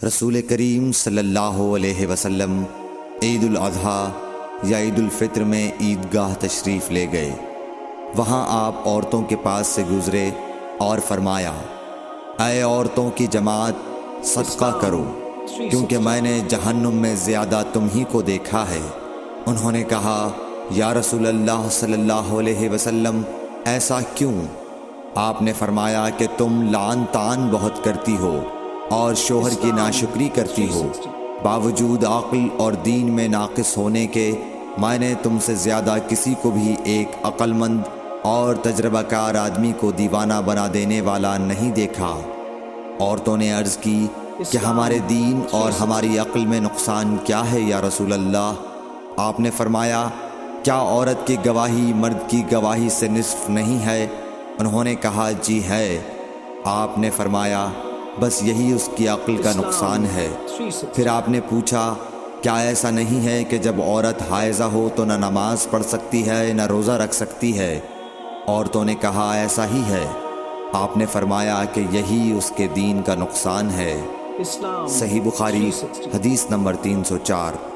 رسول کریم صلی اللہ علیہ وسلم عید الاضحیٰ یا عید الفطر میں عیدگاہ تشریف لے گئے۔ وہاں آپ عورتوں کے پاس سے گزرے اور فرمایا، اے عورتوں کی جماعت، صدقہ کرو، کیونکہ میں نے جہنم میں زیادہ تم ہی کو دیکھا ہے۔ انہوں نے کہا، یا رسول اللہ صلی اللہ علیہ وسلم، ایسا کیوں؟ آپ نے فرمایا کہ تم لعن طعن بہت کرتی ہو اور شوہر کی ناشکری کرتی ہو۔ باوجود عقل اور دین میں ناقص ہونے کے میں نے تم سے زیادہ کسی کو بھی ایک عقل مند اور تجربہ کار آدمی کو دیوانہ بنا دینے والا نہیں دیکھا۔ عورتوں نے عرض کی کہ ہمارے دین اور ہماری عقل میں نقصان کیا ہے یا رسول اللہ؟ آپ نے فرمایا، کیا عورت کی گواہی مرد کی گواہی سے نصف نہیں ہے؟ انہوں نے کہا، جی ہے۔ آپ نے فرمایا، بس یہی اس کی عقل کا نقصان ہے۔ پھر آپ نے پوچھا، کیا ایسا نہیں ہے کہ جب عورت حائضہ ہو تو نہ نماز پڑھ سکتی ہے نہ روزہ رکھ سکتی ہے؟ عورتوں نے کہا، ایسا ہی ہے۔ آپ نے فرمایا کہ یہی اس کے دین کا نقصان ہے۔ صحیح بخاری حدیث نمبر 304۔